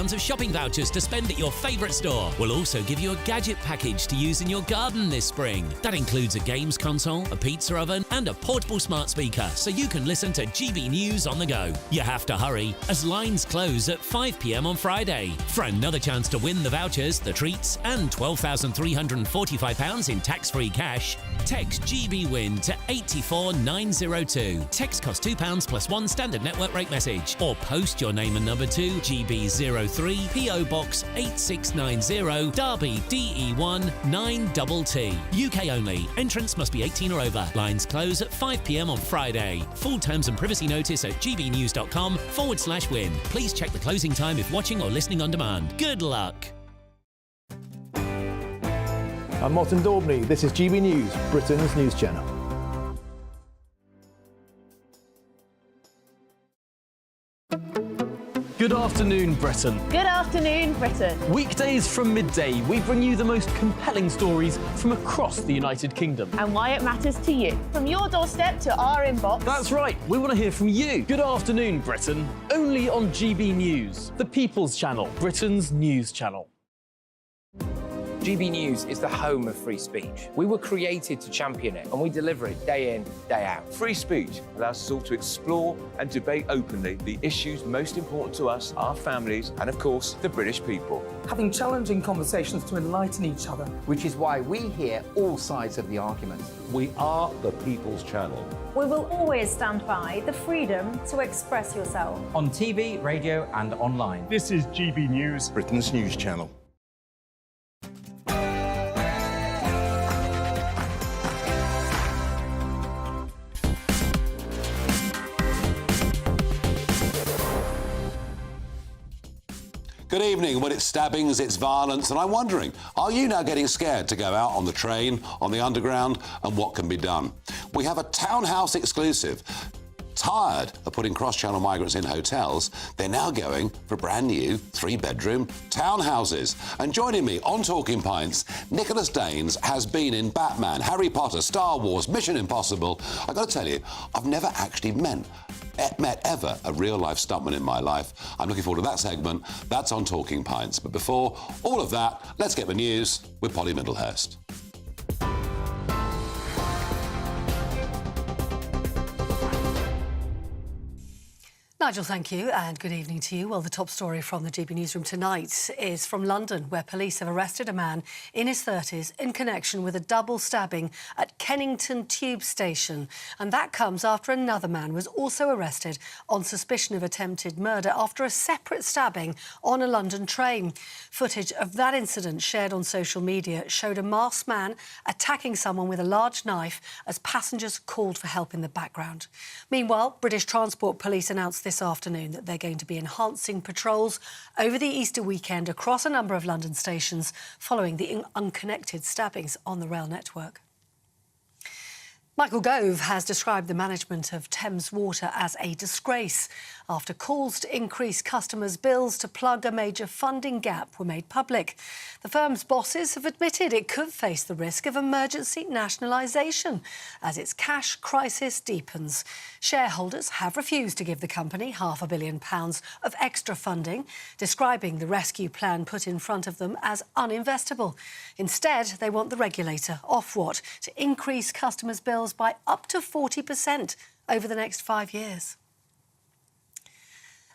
£50 of shopping vouchers to spend at your favourite store. We'll also give you a gadget package to use in your garden this spring. That includes a games console, a pizza oven and a portable smart speaker, so you can listen to GB News on the go. You have to hurry, as lines close at 5 p.m. on Friday. For another chance to win the vouchers, the treats and £12,345 in tax-free cash, text GB WIN to 84902. Text costs £2 plus one standard network rate message, or post your name and number to GB03 PO Box 8690 Derby DE1 9TT. UK only. Entrance must be 18 or over. Lines close at 5 p.m. on Friday. Full terms and privacy notice at gbnews.com/win. Please check the closing time if watching or listening on demand. Good luck. I'm Martin Daubney. This is GB News, Britain's news channel. Good afternoon, Britain. Good afternoon, Britain. Weekdays from midday, we bring you the most compelling stories from across the United Kingdom. And why it matters to you. From your doorstep to our inbox. That's right, we want to hear from you. Good afternoon, Britain. Only on GB News, the People's Channel, Britain's news channel. GB News is the home of free speech. We were created to champion it, and we deliver it day in, day out. Free speech allows us all to explore and debate openly the issues most important to us, our families, and of course, the British people. Having challenging conversations to enlighten each other. Which is why we hear all sides of the argument. We are the People's Channel. We will always stand by the freedom to express yourself. On TV, radio and online. This is GB News, Britain's news channel. Good evening. Well, it's stabbings, it's violence, and I'm wondering, are you now getting scared to go out on the train, on the underground, and what can be done? We have a townhouse exclusive. Tired of putting cross-channel migrants in hotels, they're now going for brand new 3-bedroom townhouses. And joining me on Talking Pints, Nicholas Danes has been in Batman, Harry Potter, Star Wars, Mission Impossible. I've got to tell you, I've never actually met ever a real-life stuntman in my life. I'm looking forward to that segment. That's on Talking Pints. But before all of that, let's get the news with Polly Middlehurst. Nigel, thank you, and good evening to you. Well, the top story from the GB Newsroom tonight is from London, where police have arrested a man in his 30s in connection with a double stabbing at Kennington Tube Station. And that comes after another man was also arrested on suspicion of attempted murder after a separate stabbing on a London train. Footage of that incident shared on social media showed a masked man attacking someone with a large knife as passengers called for help in the background. Meanwhile, British Transport Police announced this afternoon that they're going to be enhancing patrols over the Easter weekend across a number of London stations following the unconnected stabbings on the rail network. Michael Gove has described the management of Thames Water as a disgrace after calls to increase customers' bills to plug a major funding gap were made public. The firm's bosses have admitted it could face the risk of emergency nationalisation as its cash crisis deepens. Shareholders have refused to give the company £500 million of extra funding, describing the rescue plan put in front of them as uninvestable. Instead, they want the regulator, Ofwat, to increase customers' bills by up to 40% over the next 5 years.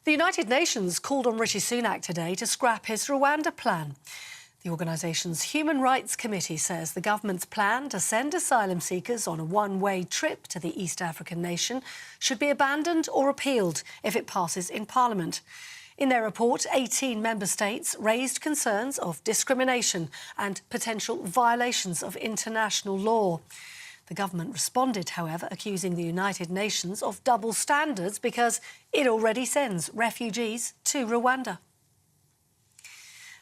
The United Nations called on Rishi Sunak today to scrap his Rwanda plan. The organisation's Human Rights Committee says the government's plan to send asylum seekers on a one-way trip to the East African nation should be abandoned or repealed if it passes in Parliament. In their report, 18 member states raised concerns of discrimination and potential violations of international law. The government responded, however, accusing the United Nations of double standards because it already sends refugees to Rwanda.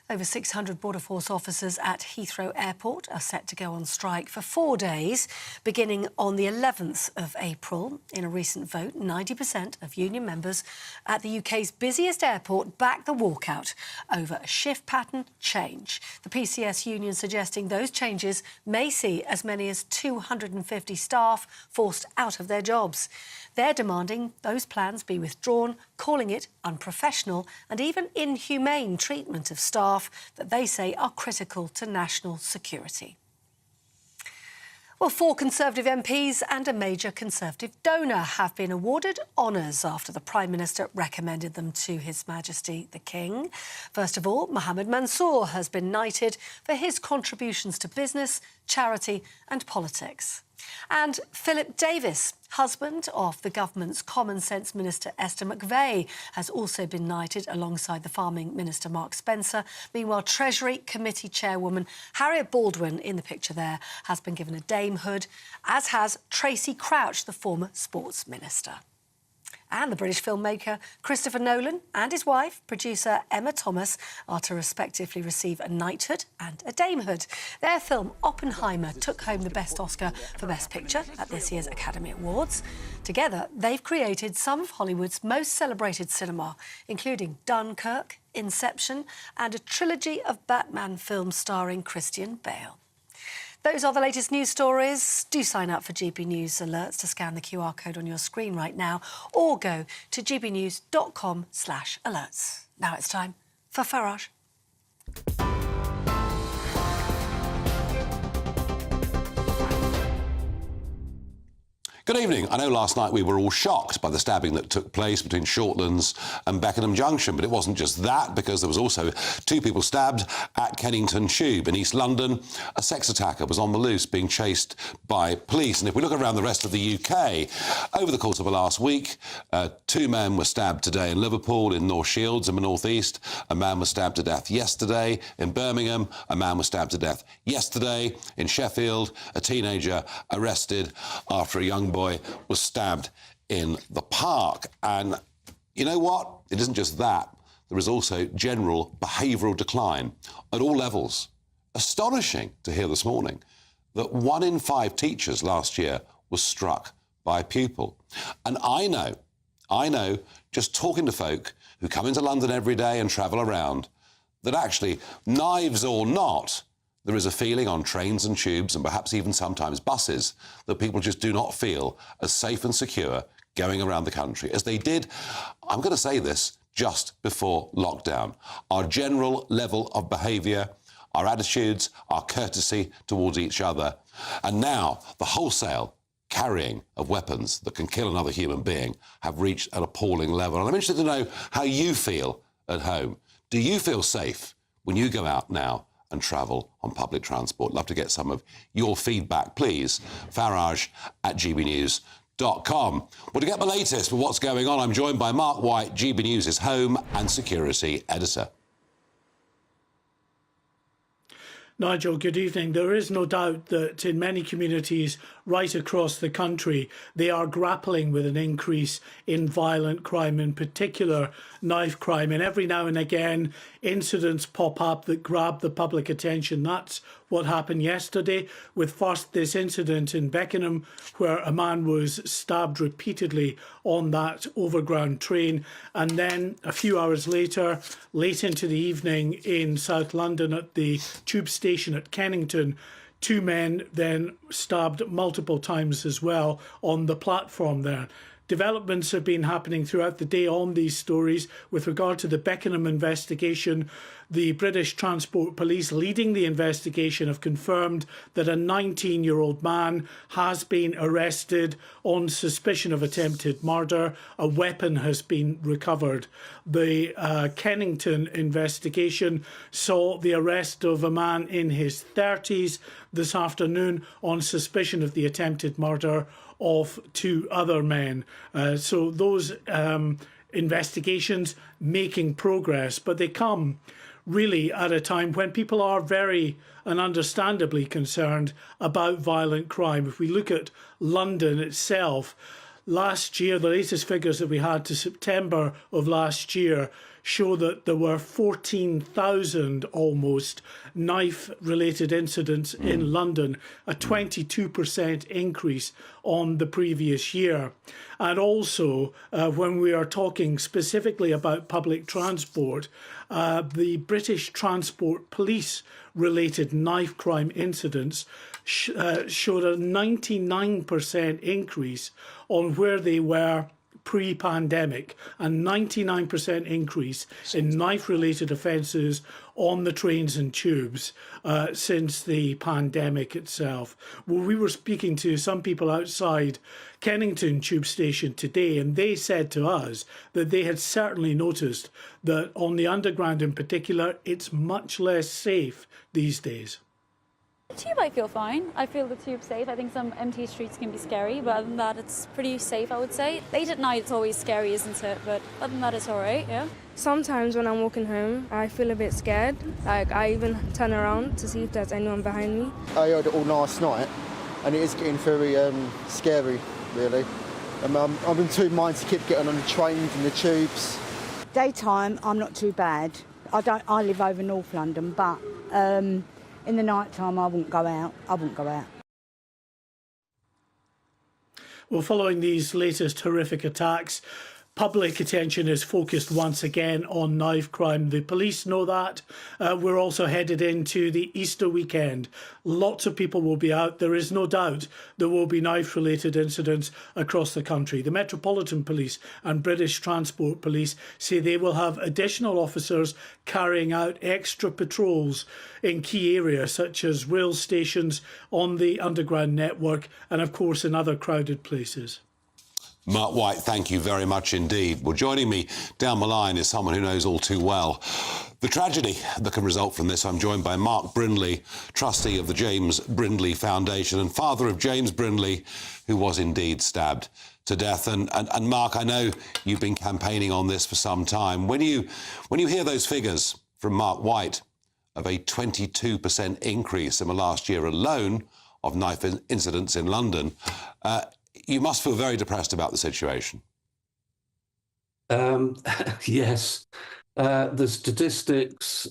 Over 600 Border Force officers at Heathrow Airport are set to go on strike for 4 days, beginning on the 11th of April. In a recent vote, 90% of union members at the UK's busiest airport backed the walkout over a shift pattern change. The PCS union suggesting those changes may see as many as 250 staff forced out of their jobs. They're demanding those plans be withdrawn, calling it unprofessional and even inhumane treatment of staff that they say are critical to national security. Well, 4 Conservative MPs and a major Conservative donor have been awarded honours after the Prime Minister recommended them to His Majesty the King. First of all, Mohammed Mansour has been knighted for his contributions to business, charity and politics. And Philip Davis, husband of the government's Common Sense Minister Esther McVey, has also been knighted alongside the Farming Minister Mark Spencer. Meanwhile, Treasury Committee Chairwoman Harriet Baldwin, in the picture there, has been given a damehood, as has Tracy Crouch, the former Sports Minister. And the British filmmaker Christopher Nolan and his wife, producer Emma Thomas, are to respectively receive a knighthood and a damehood. Their film Oppenheimer took home the Best Oscar for Best Picture at this year's Academy Awards. Together, they've created some of Hollywood's most celebrated cinema, including Dunkirk, Inception and a trilogy of Batman films starring Christian Bale. Those are the latest news stories. Do sign up for GB News alerts to scan the QR code on your screen right now or go to gbnews.com/alerts. Now it's time for Farage. Good evening. I know last night we were all shocked by the stabbing that took place between Shortlands and Beckenham Junction, but it wasn't just that, because there was also 2 people stabbed at Kennington Tube in East London. A sex attacker was on the loose being chased by police. And if we look around the rest of the UK, over the course of the last week, 2 men were stabbed today in Liverpool, in North Shields in the North East. A man was stabbed to death yesterday in Birmingham. A man was stabbed to death yesterday in Sheffield. A teenager arrested after a young boy was stabbed in the park. And you know what? It isn't just that. There is also general behavioural decline at all levels. Astonishing to hear this morning that 1 in 5 teachers last year was struck by a pupil. And I know, just talking to folk who come into London every day and travel around, that actually, knives or not, there is a feeling on trains and tubes and perhaps even sometimes buses that people just do not feel as safe and secure going around the country as they did, I'm going to say this, just before lockdown. Our general level of behaviour, our attitudes, our courtesy towards each other, and now the wholesale carrying of weapons that can kill another human being have reached an appalling level. And I'm interested to know how you feel at home. Do you feel safe when you go out now and travel on public transport? Love to get some of your feedback, please. Farage@gbnews.com. Well, to get the latest with what's going on, I'm joined by Mark White, GB News' Home and Security Editor. Nigel, good evening. There is no doubt that in many communities right across the country, they are grappling with an increase in violent crime, in particular knife crime. And every now and again, incidents pop up that grab the public attention. That's what happened yesterday, with first this incident in Beckenham where a man was stabbed repeatedly on that overground train. And then a few hours later, late into the evening in South London at the tube station at Kennington, 2 men then stabbed multiple times as well on the platform there. Developments have been happening throughout the day on these stories. With regard to the Beckenham investigation, the British Transport Police leading the investigation have confirmed that a 19-year-old man has been arrested on suspicion of attempted murder. A weapon has been recovered. The Kennington investigation saw the arrest of a man in his 30s this afternoon on suspicion of the attempted murder of 2 other men. So those investigations making progress, but they come really at a time when people are very and understandably concerned about violent crime. If we look at London itself, last year, the latest figures that we had to September of last year show that there were 14,000 almost knife-related incidents in London, a 22% increase on the previous year. And also, when we are talking specifically about public transport, the British Transport Police related knife crime incidents showed a 99% increase on where they were pre-pandemic, a 99% increase in knife-related offences on the trains and tubes since the pandemic itself. Well, we were speaking to some people outside Kennington Tube Station today, and they said to us that they had certainly noticed that on the Underground in particular, it's much less safe these days. The tube, I feel fine. I feel the tube's safe. I think some empty streets can be scary, but other than that, it's pretty safe, I would say. Late at night, it's always scary, isn't it? But other than that, it's all right, yeah. Sometimes when I'm walking home, I feel a bit scared. Like, I even turn around to see if there's anyone behind me. I heard it all last night, and it is getting very scary, really. I'm in two minds to keep getting on the trains and the tubes. Daytime, I'm not too bad. I live over North London, but in the night time, I wouldn't go out. Well, following these latest horrific attacks, public attention is focused once again on knife crime. The police know that. We're also headed into the Easter weekend. Lots of people will be out. There is no doubt there will be knife-related incidents across the country. The Metropolitan Police and British Transport Police say they will have additional officers carrying out extra patrols in key areas such as rail stations, on the Underground network, and of course in other crowded places. Mark White, thank you very much indeed. Well, joining me down the line is someone who knows all too well the tragedy that can result from this. I'm joined by Mark Brindley, trustee of the James Brindley Foundation and father of James Brindley, who was indeed stabbed to death. And Mark, I know you've been campaigning on this for some time. When you hear those figures from Mark White of a 22% increase in the last year alone of knife incidents in London, you must feel very depressed about the situation. Yes. The statistics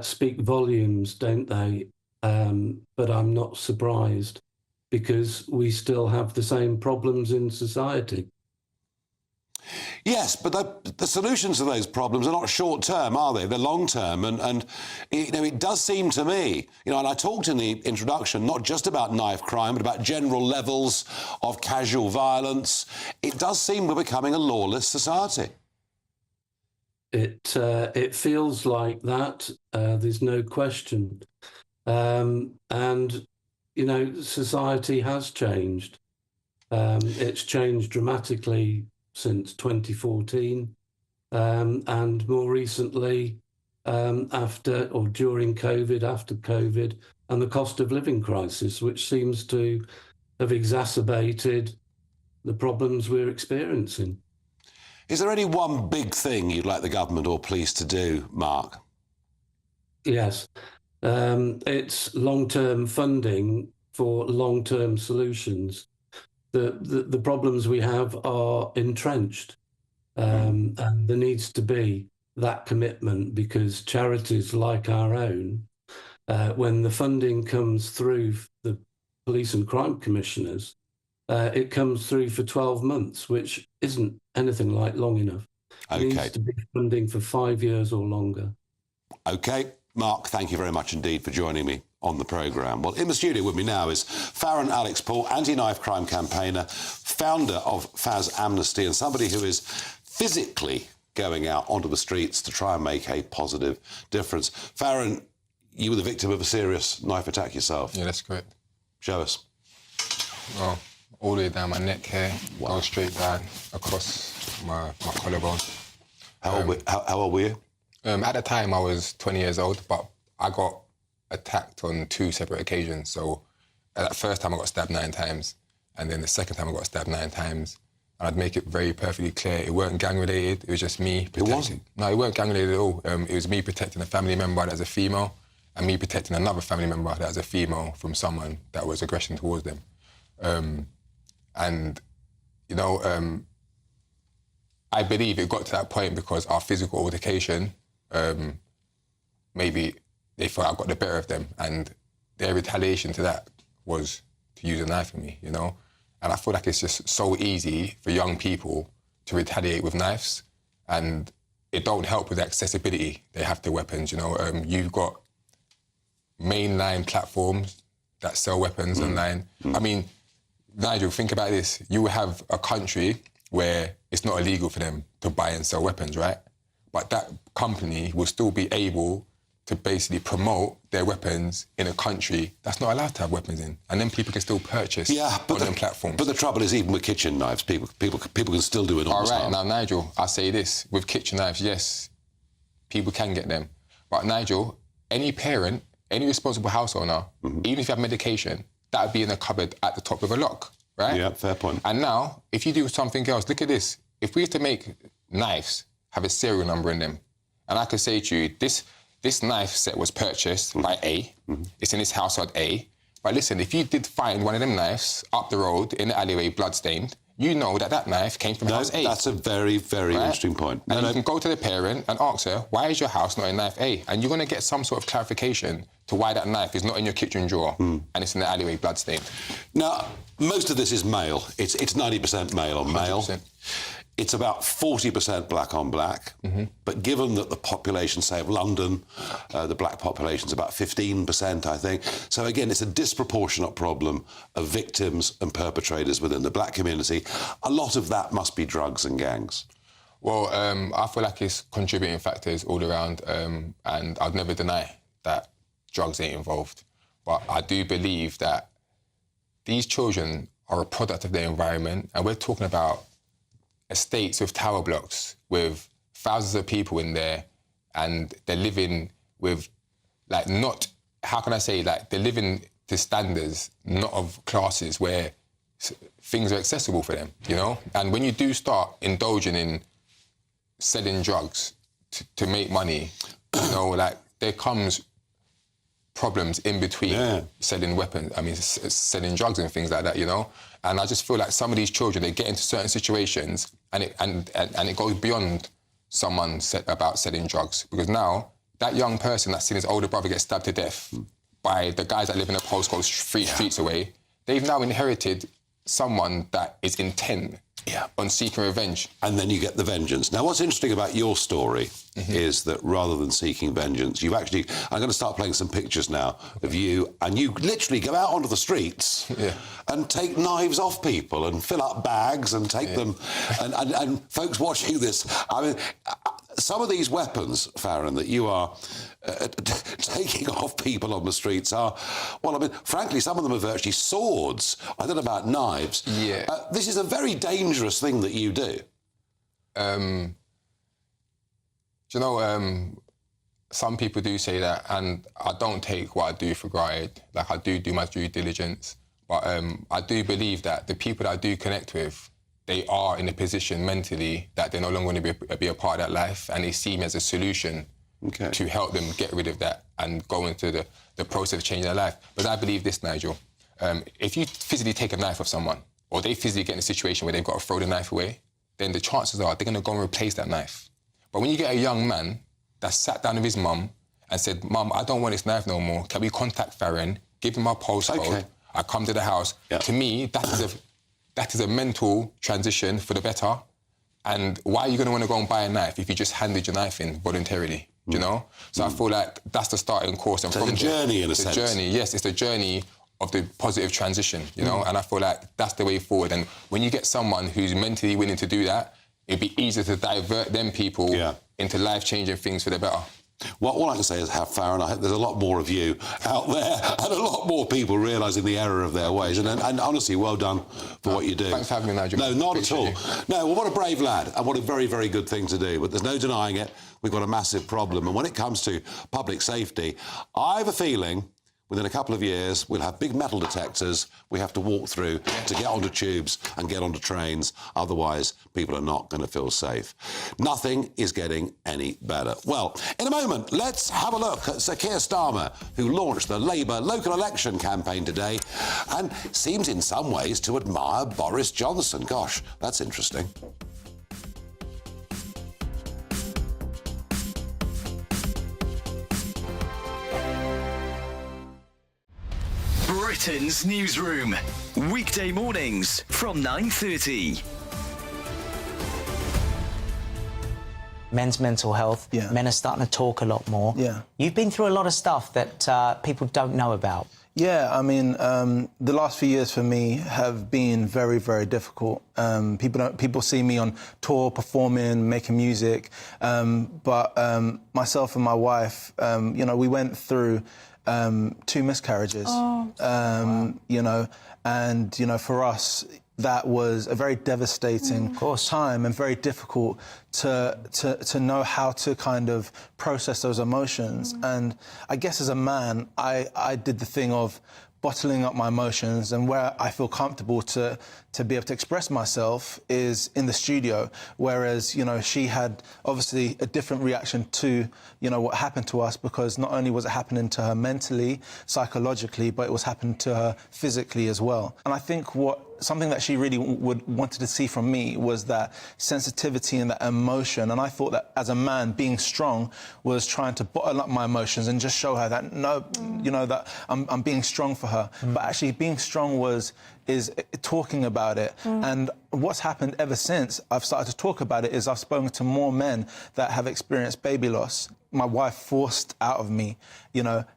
speak volumes, don't they? But I'm not surprised because we still have the same problems in society. Yes, but the solutions to those problems are not short-term, are they? They're long-term. And it does seem to me, and I talked in the introduction not just about knife crime, but about general levels of casual violence. It does seem we're becoming a lawless society. It feels like that. There's no question. And, society has changed. It's changed dramatically since 2014, and more recently after or during COVID, after COVID, and the cost of living crisis, which seems to have exacerbated the problems we're experiencing. Is there any one big thing you'd like the government or police to do, Mark? Yes, it's long-term funding for long-term solutions. The problems we have are entrenched, and there needs to be that commitment, because charities like our own, when the funding comes through the police and crime commissioners, it comes through for 12 months, which isn't anything like long enough. Okay. It needs to be funding for 5 years or longer. OK. Mark, thank you very much indeed for joining me on the programme. Well, in the studio with me now is Farron Alex Paul, anti-knife crime campaigner, founder of Faz Amnesty, and somebody who is physically going out onto the streets to try and make a positive difference. Farron, you were the victim of a serious knife attack yourself. Yeah, that's correct. Show us. Well, all the way down my neck here, going straight down across my collarbone. How old were you? At the time, I was 20 years old, but I got attacked on 2 separate occasions. So that first time I got stabbed 9 times, and then the second time I got stabbed 9 times. And I'd make it very perfectly clear, it weren't gang-related, it was just me protecting... It wasn't? No, it weren't gang-related at all. It was me protecting a family member that's a female, and me protecting another family member that's a female from someone that was aggression towards them. I believe it got to that point because our physical altercation, maybe they thought I got the better of them, and their retaliation to that was to use a knife on me, you know? And I feel like it's just so easy for young people to retaliate with knives, and it don't help with the accessibility they have to weapons, you know? You've got mainline platforms that sell weapons online. I mean, Nigel, think about this. You have a country where it's not illegal for them to buy and sell weapons, right? But that company will still be able to basically promote their weapons in a country that's not allowed to have weapons in. And then people can still purchase on them platforms. But the trouble is, even with kitchen knives, people can still do it all right, now, Nigel, I'll say this. With kitchen knives, yes, people can get them. But, Nigel, any parent, any responsible house owner, even if you have medication, that would be in a cupboard at the top of a lock, right? Yeah, fair point. And now, if you do something else, look at this. If we used to make knives have a serial number in them, and I could say to you, this knife set was purchased by A, it's in this household A, but listen, if you did find one of them knives up the road in the alleyway bloodstained, you know that knife came from house A. That's a very, very interesting point. And you can go to the parent and ask her, why is your house not in knife A? And you're going to get some sort of clarification to why that knife is not in your kitchen drawer and it's in the alleyway bloodstained. Now, most of this is male. It's 90% male on male. 100%. It's about 40% black on black. But given that the population, say, of London, the black population is about 15%, I think. So, again, it's a disproportionate problem of victims and perpetrators within the black community. A lot of that must be drugs and gangs. Well, I feel like it's contributing factors all around, and I'd never deny that drugs ain't involved. But I do believe that these children are a product of their environment, and we're talking about estates with tower blocks with thousands of people in there, and they're living with, like, not, how can I say, like, they're living to standards, not of classes where things are accessible for them, you know? And when you do start indulging in selling drugs to make money, you know, like, there comes problems in between selling weapons, selling drugs and things like that, you know? And I just feel like some of these children, they get into certain situations and it goes beyond someone said about selling drugs. Because now, that young person that's seen his older brother get stabbed to death by the guys that live in a postcode 3 streets away, they've now inherited someone that is intent on seeking revenge. And then you get the vengeance. Now, what's interesting about your story is that rather than seeking vengeance, you actually... I'm going to start playing some pictures now of you, and you literally go out onto the streets and take knives off people and fill up bags and take them... And folks watching this, I mean... Some of these weapons, Farron, that you are taking off people on the streets are, well, I mean, frankly, some of them are virtually swords. I don't know about knives. Yeah. This is a very dangerous thing that you do. Do you know, some people do say that, and I don't take what I do for granted. Like, I do my due diligence, but I do believe that the people that I do connect with, they are in a position mentally that they're no longer going to be a part of that life, and they see me as a solution to help them get rid of that and go into the process of changing their life. But I believe this, Nigel. If you physically take a knife off someone, or they physically get in a situation where they've got to throw the knife away, then the chances are they're going to go and replace that knife. But when you get a young man that sat down with his mum and said, Mum, I don't want this knife no more. Can we contact Farron? Give him my postcode. I come to the house. To me, that is a mental transition for the better. And why are you going to want to go and buy a knife if you just handed your knife in voluntarily, you know? So I feel like that's the starting course. And so the journey, in a sense. The journey, yes, it's the journey of the positive transition, you know? And I feel like that's the way forward. And when you get someone who's mentally willing to do that, it'd be easier to divert them people into life-changing things for the better. Well, all I can say is, Farron, I hope there's a lot more of you out there and a lot more people realising the error of their ways. And honestly, well done for what you do. Thanks for having me, Nigel. No, not at all. No, well, what a brave lad, and what a very, very good thing to do. But there's no denying it. We've got a massive problem. And when it comes to public safety, I have a feeling within a couple of years, we'll have big metal detectors we have to walk through to get onto tubes and get onto trains. Otherwise, people are not going to feel safe. Nothing is getting any better. Well, in a moment, let's have a look at Sir Keir Starmer, who launched the Labour local election campaign today and seems in some ways to admire Boris Johnson. Gosh, that's interesting. Britain's newsroom. Weekday mornings from 9:30. Men's mental health. Yeah. Men are starting to talk a lot more. Yeah. You've been through a lot of stuff that people don't know about. Yeah, I mean, the last few years for me have been very, very difficult. People see me on tour, performing, making music, but myself and my wife, we went through 2 miscarriages. Oh. For us, that was a very devastating time and very difficult to know how to kind of process those emotions. And I guess as a man, I did the thing of bottling up my emotions, and where I feel comfortable to be able to express myself is in the studio, whereas, she had obviously a different reaction to, what happened to us, because not only was it happening to her mentally, psychologically, but it was happening to her physically as well. And I think something that she really wanted to see from me was that sensitivity and that emotion. And I thought that as a man, being strong was trying to bottle up my emotions and just show her that, that I'm being strong for her. But actually being strong is talking about it. And what's happened ever since I've started to talk about it is I've spoken to more men that have experienced baby loss. My wife forced out of me,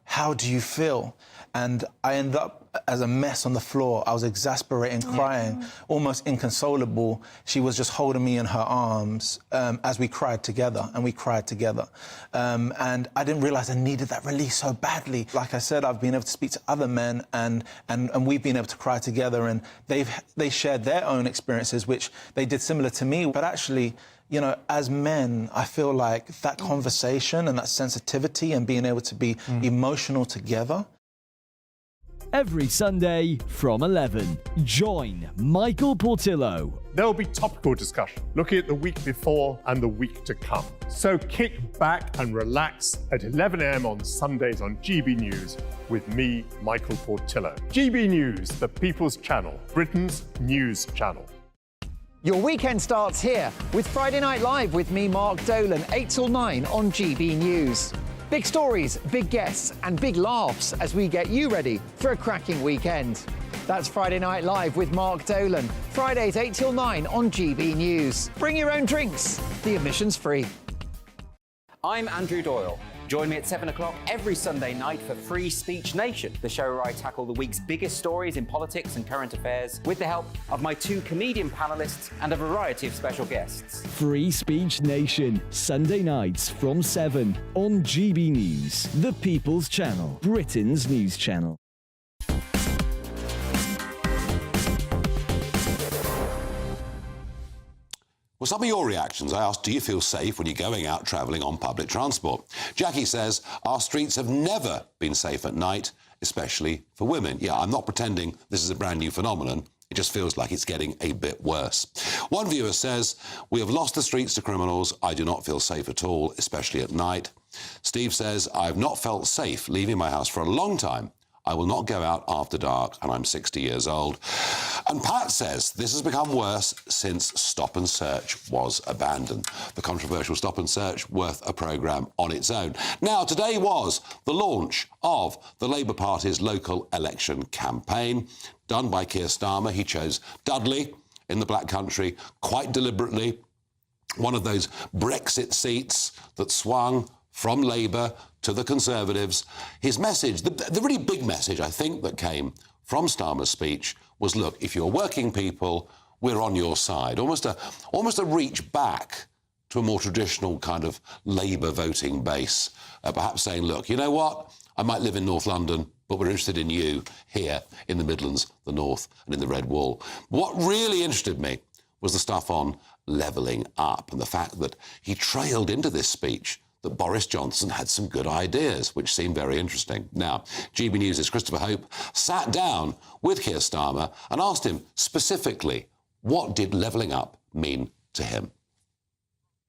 how do you feel? And I ended up as a mess on the floor. I was exasperating, crying, almost inconsolable. She was just holding me in her arms as we cried together, and we cried together. And I didn't realise I needed that release so badly. Like I said, I've been able to speak to other men, and we've been able to cry together, and they shared their own experiences, which they did similar to me. But actually, as men, I feel like that conversation and that sensitivity and being able to be emotional together. Every Sunday from 11, join Michael Portillo. There will be topical discussion, looking at the week before and the week to come. So kick back and relax at 11 a.m. on Sundays on GB News with me, Michael Portillo. GB News, the People's Channel, Britain's news channel. Your weekend starts here with Friday Night Live with me, Mark Dolan, 8 till 9 on GB News. Big stories, big guests and big laughs as we get you ready for a cracking weekend. That's Friday Night Live with Mark Dolan. Fridays 8 till 9 on GB News. Bring your own drinks. The admission's free. I'm Andrew Doyle. Join me at 7 o'clock every Sunday night for Free Speech Nation, the show where I tackle the week's biggest stories in politics and current affairs with the help of my 2 comedian panellists and a variety of special guests. Free Speech Nation, Sunday nights from 7 on GB News, the People's Channel, Britain's news channel. Well, some of your reactions. I asked, do you feel safe when you're going out travelling on public transport? Jackie says, our streets have never been safe at night, especially for women. Yeah, I'm not pretending this is a brand new phenomenon. It just feels like it's getting a bit worse. One viewer says, we have lost the streets to criminals. I do not feel safe at all, especially at night. Steve says, I have not felt safe leaving my house for a long time. I will not go out after dark, and I'm 60 years old. And Pat says this has become worse since Stop and Search was abandoned. The controversial Stop and Search worth a programme on its own. Now, today was the launch of the Labour Party's local election campaign, done by Keir Starmer. He chose Dudley in the Black Country quite deliberately, one of those Brexit seats that swung from Labour to the Conservatives. His message, the really big message, I think, that came from Starmer's speech was, look, if you're working people, we're on your side. Almost a reach back to a more traditional kind of Labour voting base, perhaps saying, look, you know what? I might live in North London, but we're interested in you here in the Midlands, the North and in the Red Wall. What really interested me was the stuff on levelling up and the fact that he trailed into this speech that Boris Johnson had some good ideas, which seemed very interesting. Now, GB News' Christopher Hope sat down with Keir Starmer and asked him specifically, what did levelling up mean to him?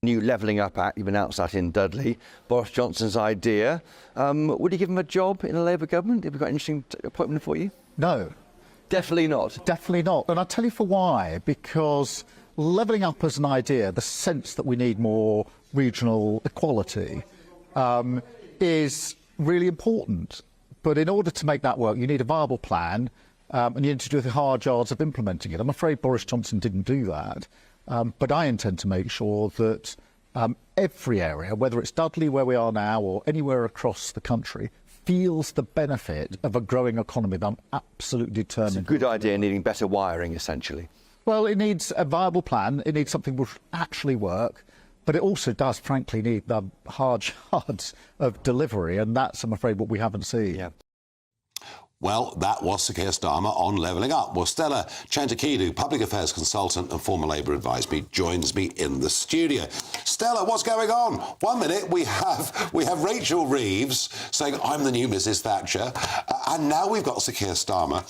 New Levelling Up Act, you've announced that in Dudley. Boris Johnson's idea. Would you give him a job in a Labour government? Have we got an interesting appointment for you? No. Definitely not? Definitely not. And I'll tell you for why. Because levelling up as an idea, the sense that we need more regional equality, is really important. But in order to make that work, you need a viable plan, and you need to do the hard yards of implementing it. I'm afraid Boris Johnson didn't do that, but I intend to make sure that every area, whether it's Dudley, where we are now, or anywhere across the country, feels the benefit of a growing economy that I'm absolutely determined. It's a good idea, needing better wiring, essentially. Well, it needs a viable plan. It needs something which actually work. But it also does, frankly, need the hard yards of delivery, and that's, I'm afraid, what we haven't seen. Yeah. Well, that was Sir Keir Starmer on Levelling Up. Well, Stella Chantakidou, Public Affairs Consultant and former Labour advisor, joins me in the studio. Stella, what's going on? 1 minute we have Rachel Reeves saying, I'm the new Mrs Thatcher, and now we've got Sir Keir Starmer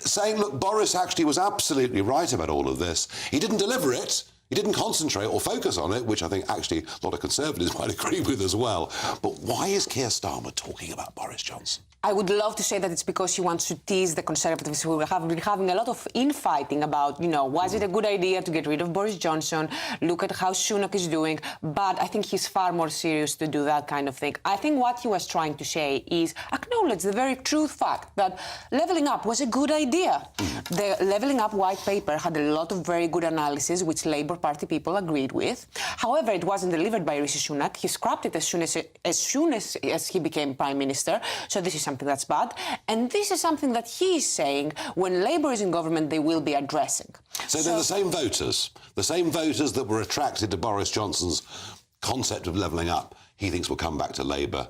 saying, look, Boris actually was absolutely right about all of this. He didn't deliver it. He didn't concentrate or focus on it, which I think actually a lot of Conservatives might agree with as well. But why is Keir Starmer talking about Boris Johnson? I would love to say that it's because he wants to tease the Conservatives who have been having a lot of infighting about, was it a good idea to get rid of Boris Johnson? Look at how Sunak is doing. But I think he's far more serious to do that kind of thing. I think what he was trying to say is acknowledge the very true fact that levelling up was a good idea. The levelling up white paper had a lot of very good analysis, which Labour Party people agreed with. However, it wasn't delivered by Rishi Sunak. He scrapped it as soon as he became Prime Minister. So this is something that's bad. And this is something that he is saying when Labour is in government, they will be addressing. So they're the same voters that were attracted to Boris Johnson's concept of levelling up, he thinks will come back to Labour.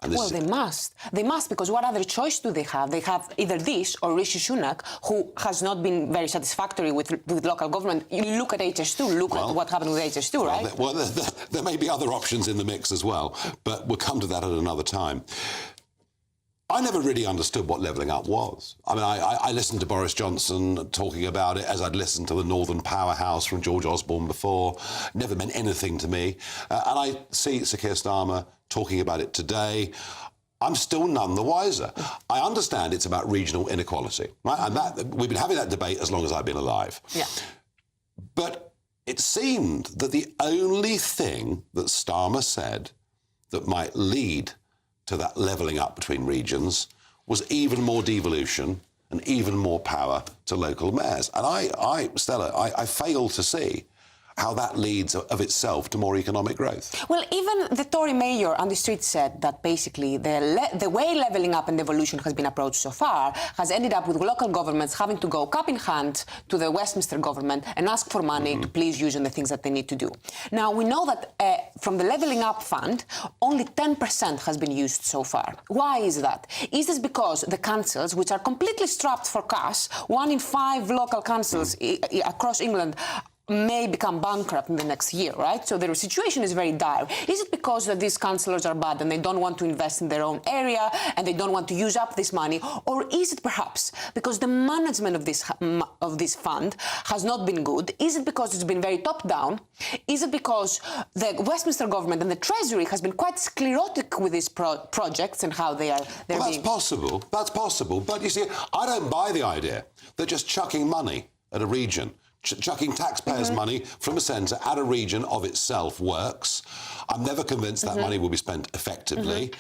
Well, they must. They must, because what other choice do they have? They have either this or Rishi Sunak, who has not been very satisfactory with local government. You look at HS2, look at what happened with HS2, right? There may be other options in the mix as well, but we'll come to that at another time. I never really understood what levelling up was. I mean, I listened to Boris Johnson talking about it as I'd listened to the Northern Powerhouse from George Osborne before. Never meant anything to me. And I see Sir Keir Starmer talking about it today. I'm still none the wiser. I understand it's about regional inequality, right? And we've been having that debate as long as I've been alive. Yeah. But it seemed that the only thing that Starmer said that might lead to that levelling up between regions was even more devolution and even more power to local mayors. And Stella, I fail to see how that leads of itself to more economic growth. Well, even the Tory mayor on the street said that basically the way levelling up and devolution has been approached so far has ended up with local governments having to go cup in hand to the Westminster government and ask for money to please use on the things that they need to do. Now, we know that from the levelling up fund, only 10% has been used so far. Why is that? Is this because the councils, which are completely strapped for cash, 1 in 5 local councils across England may become bankrupt in the next year, right? So their situation is very dire. Is it because that these councillors are bad and they don't want to invest in their own area and they don't want to use up this money? Or is it perhaps because the management of this fund has not been good? Is it because it's been very top-down? Is it because the Westminster government and the Treasury has been quite sclerotic with these projects and how they're well, that's possible. That's possible. But you see, I don't buy the idea that just chucking money at a region, chucking taxpayers' money from a centre at a region of itself works. I'm never convinced that money will be spent effectively.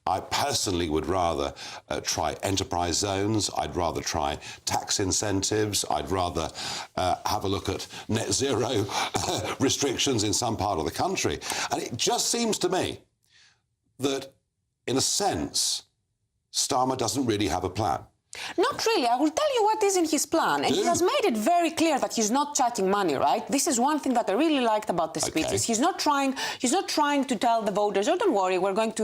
I personally would rather try enterprise zones. I'd rather try tax incentives. I'd rather have a look at net zero restrictions in some part of the country. And it just seems to me that, in a sense, Starmer doesn't really have a plan. Not really. I will tell you what is in his plan. And he has made it very clear that he's not chucking money, right? This is one thing that I really liked about the speeches. He's not trying to tell the voters, oh, don't worry, we're going to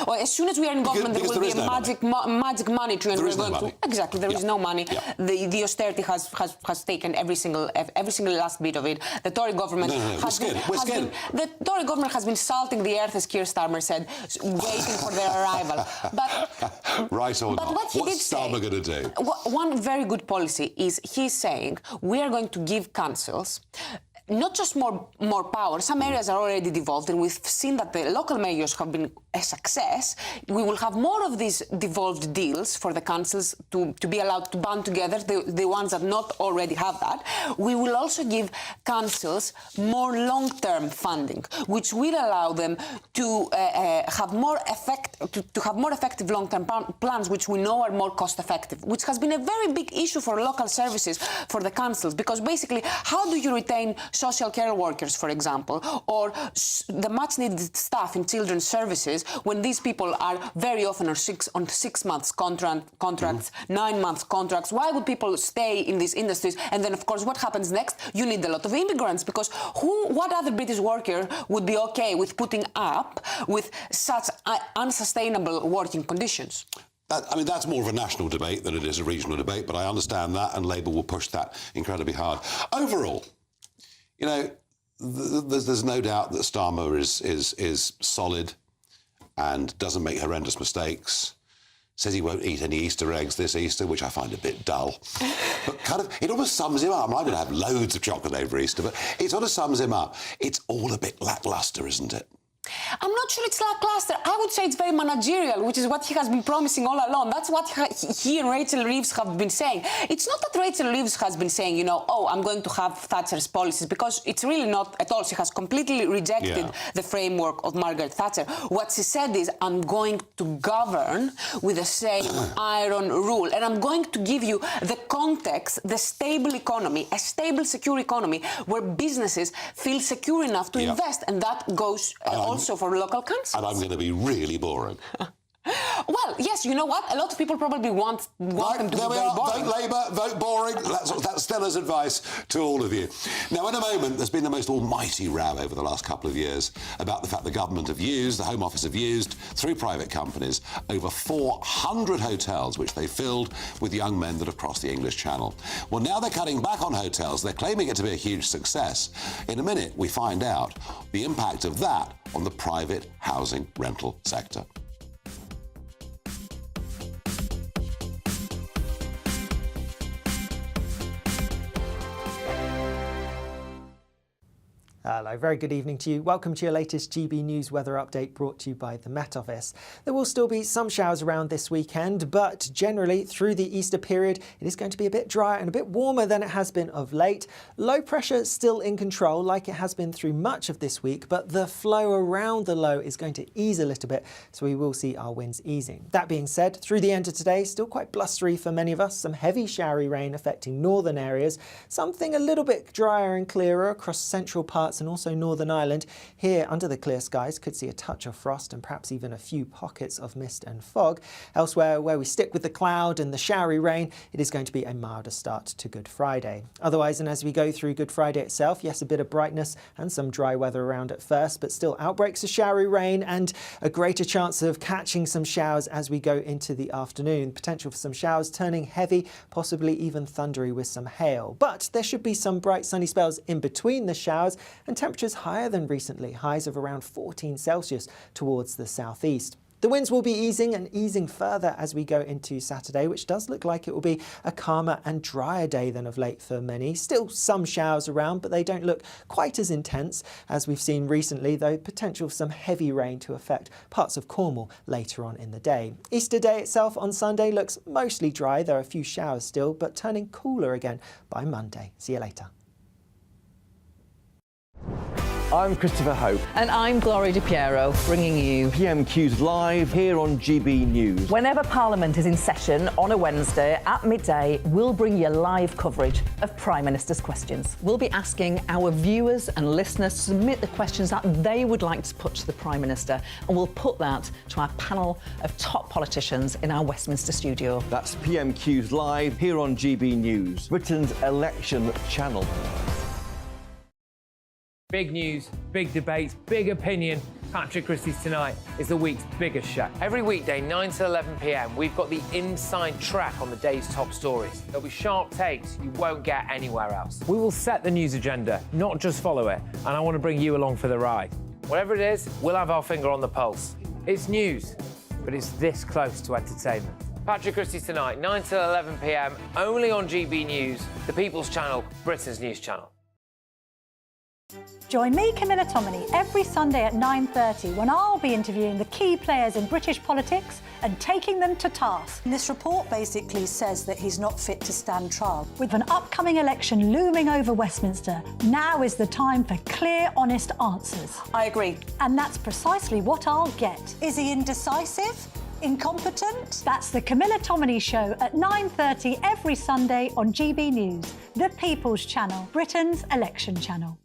or as soon as we are in government, there will be a magic money tree, and we're going to exactly, there is no money. The austerity has taken every single last bit of it. The Tory government the Tory government has been salting the earth, as Keir Starmer said, waiting for their arrival. But right or not? What he did Starmer going to do? One very good policy is he's saying we are going to give councils not just more power. Some areas are already devolved, and we've seen that the local mayors have been a success. We will have more of these devolved deals for the councils to be allowed to band together, the ones that not already have that. We will also give councils more long-term funding, which will allow them to have more effective long-term plans, which we know are more cost-effective, which has been a very big issue for local services for the councils, because basically, how do you retain social care workers, for example, or the much-needed staff in children's services when these people are very often on 6 months contracts, 9 months contracts? Why would people stay in these industries? And then, of course, what happens next? You need a lot of immigrants, because what other British worker would be okay with putting up with such unsustainable working conditions? I mean, that's more of a national debate than it is a regional debate, but I understand that, and Labour will push that incredibly hard. Overall, you know, there's no doubt that Starmer is solid and doesn't make horrendous mistakes. Says he won't eat any Easter eggs this Easter, which I find a bit dull. But kind of, it almost sums him up. I'm going to have loads of chocolate over Easter, but it sort of sums him up. It's all a bit lacklustre, isn't it? I'm not sure it's lackluster. I would say it's very managerial, which is what he has been promising all along. That's what he and Rachel Reeves have been saying. It's not that Rachel Reeves has been saying, you know, oh, I'm going to have Thatcher's policies, because it's really not at all. She has completely rejected the framework of Margaret Thatcher. What she said is, I'm going to govern with the same iron rule, and I'm going to give you the context, the stable economy, a stable, secure economy where businesses feel secure enough to invest, and that goes also for local councils. And I'm going to be really boring. Well, yes, you know what? A lot of people probably want them to be very boring. Vote Labour, vote boring. That's Stella's advice to all of you. Now, in a moment, there's been the most almighty row over the last couple of years about the fact the government have used, the Home Office have used, through private companies, over 400 hotels, which they filled with young men that have crossed the English Channel. Well, now they're cutting back on hotels. They're claiming it to be a huge success. In a minute, we find out the impact of that on the private housing rental sector. Hello, very good evening to you. Welcome to your latest GB News weather update brought to you by the Met Office. There will still be some showers around this weekend, but generally through the Easter period, it is going to be a bit drier and a bit warmer than it has been of late. Low pressure still in control like it has been through much of this week, but the flow around the low is going to ease a little bit, so we will see our winds easing. That being said, through the end of today, still quite blustery for many of us, some heavy showery rain affecting northern areas, something a little bit drier and clearer across central parts and also Northern Ireland. Here, under the clear skies, could see a touch of frost and perhaps even a few pockets of mist and fog. Elsewhere, where we stick with the cloud and the showery rain, it is going to be a milder start to Good Friday. Otherwise, and as we go through Good Friday itself, yes, a bit of brightness and some dry weather around at first, but still outbreaks of showery rain and a greater chance of catching some showers as we go into the afternoon. Potential for some showers turning heavy, possibly even thundery with some hail. But there should be some bright sunny spells in between the showers, and temperatures higher than recently, highs of around 14 Celsius towards the southeast. The winds will be easing and easing further as we go into Saturday, which does look like it will be a calmer and drier day than of late for many. Still some showers around, but they don't look quite as intense as we've seen recently, though potential for some heavy rain to affect parts of Cornwall later on in the day. Easter Day itself on Sunday looks mostly dry. There are a few showers still, but turning cooler again by Monday. See you later. I'm Christopher Hope. And I'm Gloria Di Piero, bringing you PMQ's live here on GB News. Whenever Parliament is in session on a Wednesday at midday, we'll bring you live coverage of Prime Minister's questions. We'll be asking our viewers and listeners to submit the questions that they would like to put to the Prime Minister, and we'll put that to our panel of top politicians in our Westminster studio. That's PMQ's live here on GB News, Britain's election channel. Big news, big debates, big opinion. Patrick Christie's Tonight is the week's biggest show. Every weekday, 9 to 11 p.m, we've got the inside track on the day's top stories. There'll be sharp takes you won't get anywhere else. We will set the news agenda, not just follow it, and I want to bring you along for the ride. Whatever it is, we'll have our finger on the pulse. It's news, but it's this close to entertainment. Patrick Christie's Tonight, 9 to 11 p.m, only on GB News, the People's Channel, Britain's news channel. Join me, Camilla Tominey, every Sunday at 9:30 when I'll be interviewing the key players in British politics and taking them to task. This report basically says that he's not fit to stand trial. With an upcoming election looming over Westminster, now is the time for clear, honest answers. I agree. And that's precisely what I'll get. Is he indecisive? Incompetent? That's the Camilla Tominey Show at 9:30 every Sunday on GB News, the People's Channel, Britain's election channel.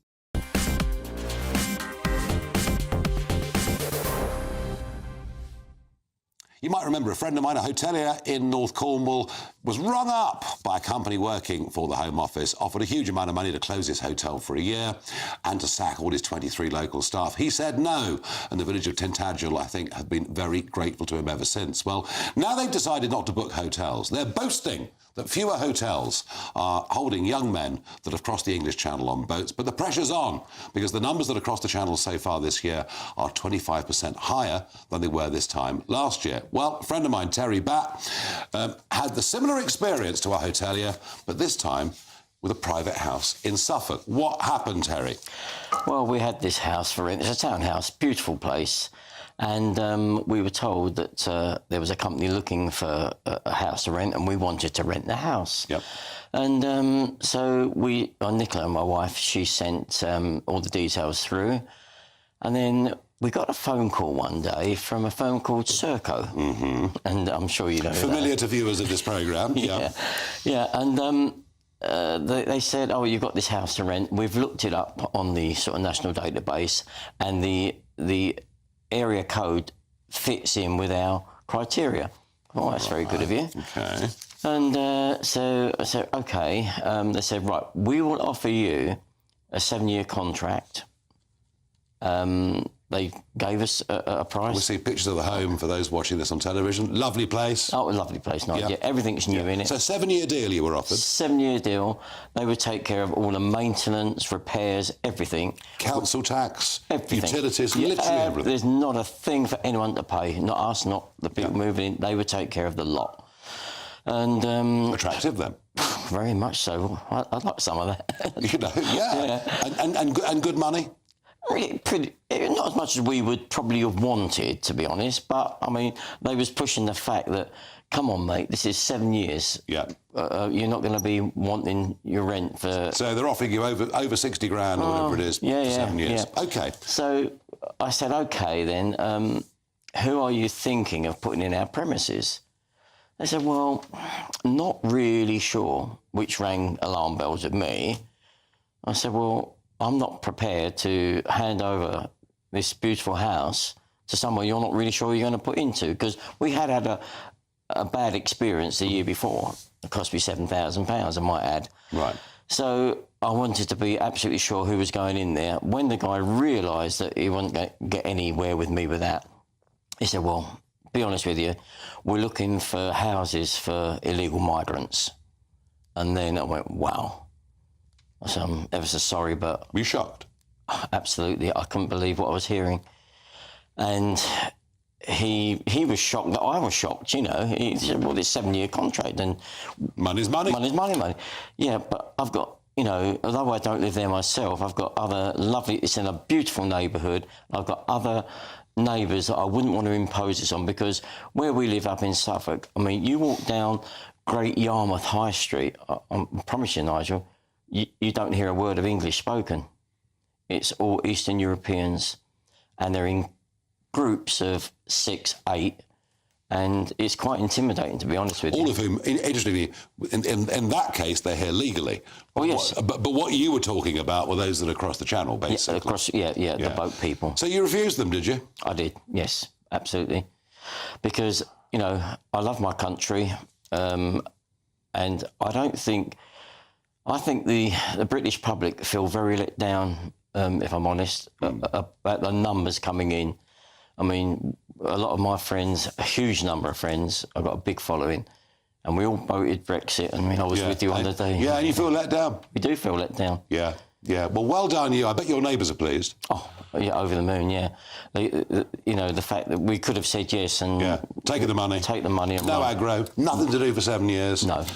You might remember a friend of mine, a hotelier in North Cornwall, was rung up by a company working for the Home Office, offered a huge amount of money to close his hotel for a year and to sack all his 23 local staff. He said no, and the village of Tintagel, I think, have been very grateful to him ever since. Well, now they've decided not to book hotels. They're boasting that fewer hotels are holding young men that have crossed the English Channel on boats, but the pressure's on because the numbers that have crossed the Channel so far this year are 25% higher than they were this time last year. Well, a friend of mine, Terry Batt, had the similar experience to our hotelier, but this time with a private house in Suffolk. What happened, Terry? Well, we had this house for rent. It's a townhouse, beautiful place. And we were told that there was a company looking for a house to rent, and we wanted to rent the house. Yep. And so Nicola, my wife, she sent all the details through. And then we got a phone call one day from a firm called Serco. Mm-hmm. And I'm sure you know Familiar to viewers of this programme. Yeah. And they said, oh, you've got this house to rent. We've looked it up on the sort of national database, and the area code fits in with our criteria. Oh, that's very good of you. Okay. And so I said, OK. They said, right, we will offer you a 7-year contract. They gave us a price. We see pictures of the home for those watching this on television. Lovely place. Oh, a lovely place, nice. Yeah, everything's new in it. So a 7-year deal you were offered? 7-year deal. They would take care of all the maintenance, repairs, everything. Council tax, everything. Utilities, literally everything. There's not a thing for anyone to pay. Not us, not the people moving in. They would take care of the lot. And attractive then. Very much so. I'd like some of that. You know, yeah. And good money? Pretty, not as much as we would probably have wanted, to be honest. But I mean, they was pushing the fact that, come on, mate, this is 7 years. Yeah. You're not going to be wanting your rent for. So they're offering you over 60 grand or whatever it is for 7 years. Yeah. Okay. So I said, okay, then, who are you thinking of putting in our premises? They said, well, not really sure, which rang alarm bells at me. I said, well, I'm not prepared to hand over this beautiful house to someone you're not really sure you're going to put into, because we had a bad experience the year before. It cost me £7,000, I might add. Right. So I wanted to be absolutely sure who was going in there. When the guy realised that he wasn't going to get anywhere with me with that, he said, well, be honest with you, we're looking for houses for illegal migrants. And then I went, wow. I said, I'm ever so sorry, but... Were you shocked? Absolutely. I couldn't believe what I was hearing. And he was shocked that I was shocked, you know. He said, well, this 7-year contract and... Money's money. Money's money. Yeah, but I've got, you know, although I don't live there myself, I've got other lovely... It's in a beautiful neighbourhood. I've got other neighbours that I wouldn't want to impose this on, because where we live up in Suffolk, I mean, you walk down Great Yarmouth High Street, I promise you, Nigel, you don't hear a word of English spoken. It's all Eastern Europeans, and they're in groups of 6, 8, and it's quite intimidating, to be honest with you. All of whom, interestingly, in that case, they're here legally. Oh, yes. But what you were talking about were those that are across the channel, basically. Yeah, the boat people. So you refused them, did you? I did, yes, absolutely. Because, you know, I love my country, and I don't think... I think the British public feel very let down, if I'm honest, about the numbers coming in. I mean, a lot of my friends, a huge number of friends, I've got a big following, and we all voted Brexit, and I was with you on the day. Yeah, and you feel let down? We do feel let down. Yeah. Well, well done you. I bet your neighbours are pleased. Oh, yeah, over the moon, yeah. You know, the fact that we could have said yes and... Yeah, taking the money. Take the money. And no aggro, nothing to do for 7 years. No.